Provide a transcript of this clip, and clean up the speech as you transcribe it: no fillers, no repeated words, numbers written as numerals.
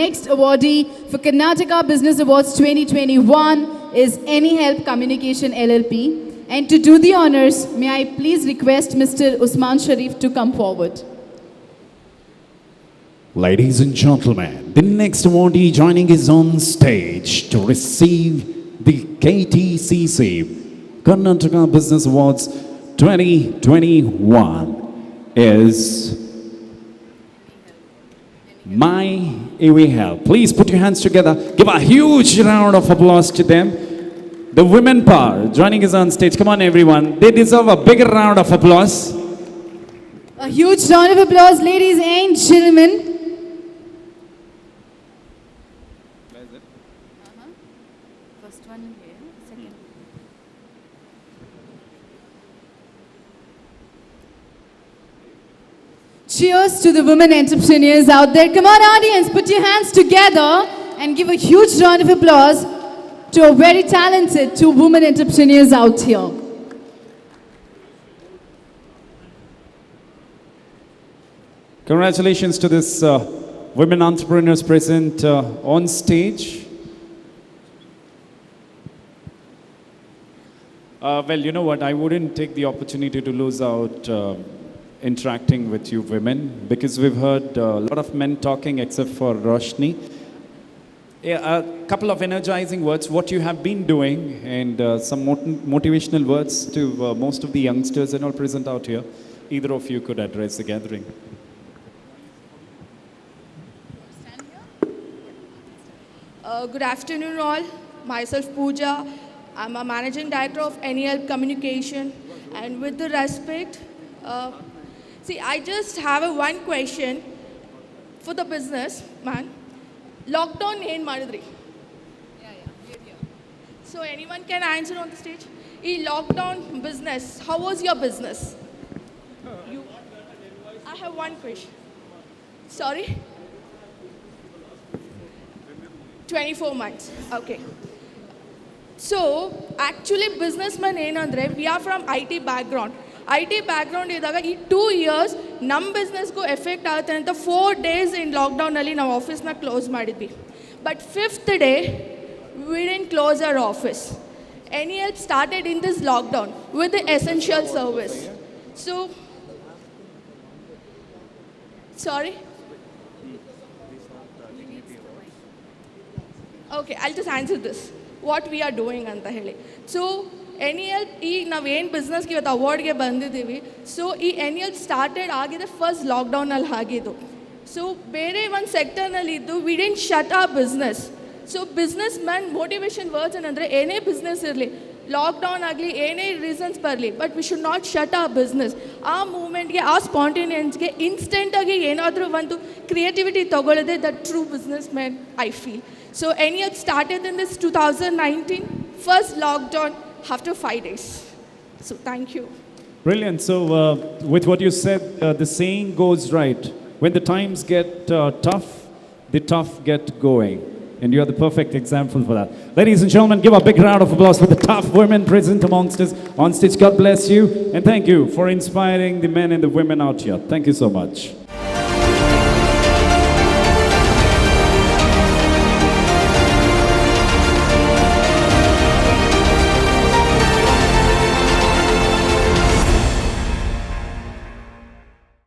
next awardee for Karnataka Business Awards 2021 is Any Help Communication LLP. And to do the honors, may I please request Mr. Usman Sharif to come forward. Ladies and gentlemen, the next awardee joining us on stage to receive the KTCC Karnataka Business Awards 2021 is My AV Help. Please put your hands together. Give a huge round of applause to them. The women power joining us on stage. Come on, everyone. They deserve a bigger round of applause. A huge round of applause, ladies and gentlemen. First one here, second. Cheers to the women entrepreneurs out there. Come on, audience, put your hands together and give a huge round of applause to a very talented two women entrepreneurs out here. Congratulations to this women entrepreneurs present on stage. Well, you know what? I wouldn't take the opportunity to lose out interacting with you women because we've heard a lot of men talking except for Roshni. A couple of energizing words, what you have been doing, and some motivational words to most of the youngsters and all present out here. Either of you could address the gathering. Good afternoon all. Myself Pooja. I'm a managing director of NEL Communication. And with the respect, I just have one question for the business man. Lockdown ಏನು ಮಾಡಿದ್ರಿ? So anyone can answer on the stage? In lockdown business, how was your business? I have one question. Sorry? 24 months. Okay. So actually businessman ಏನಂದ್ರೆ we are from IT background. IT background ಇದ್ದಾಗ ಈ 2 years ನಮ್ಮ ಬಿಸ್ನೆಸ್ಗೂ effect ಆಗುತ್ತೆ ಅಂತ 4 days in ಲಾಕ್ಡೌನಲ್ಲಿ ನಾವು ಆಫೀಸ್ನ close ಮಾಡಿದ್ವಿ. But 5th day, we didn't close our office. NEL started in this lockdown with the essential service. So, sorry? Okay, I'll just answer this. What we are doing anta heli. So, NEL ಈಗ ನಾವೇನು ಬಿಸ್ನೆಸ್ಗೆ ಇವತ್ತು ಅವಾರ್ಡ್ಗೆ ಬಂದಿದ್ದೀವಿ. So ಈ NEL started ಆಗಿದೆ first ಲಾಕ್ಡೌನಲ್ಲಿ ಆಗಿದ್ದು. So ಬೇರೆ ಒಂದು ಸೆಕ್ಟರ್ನಲ್ಲಿ ಇದ್ದು we didn't shut a business. So business man motivation words ಏನಂದರೆ ಏನೇ ಬಿಸ್ನೆಸ್ ಇರಲಿ, ಲಾಕ್ಡೌನ್ ಆಗಲಿ ಏನೇ ರೀಸನ್ಸ್ ಬರಲಿ, but we should not shut a business. ಆ ಮೂಮೆಂಟ್ಗೆ ಆ ಸ್ಪಾಂಟೇನಿಯನ್ಸ್ಗೆ ಇನ್ಸ್ಟೆಂಟಾಗಿ ಏನಾದರೂ ಒಂದು ಕ್ರಿಯೇಟಿವಿಟಿ ತೊಗೊಳ್ಳೋದೇ the true business man I feel. So NEL started in this 2019, first lockdown after 5 days. So thank you. Brilliant. So with what you said, the saying goes right. When the times get tough, the tough get going. And you are the perfect example for that. Ladies and gentlemen, give a big round of applause for the tough women present amongst us on stage. God bless you. And thank you for inspiring the men and the women out here. Thank you so much.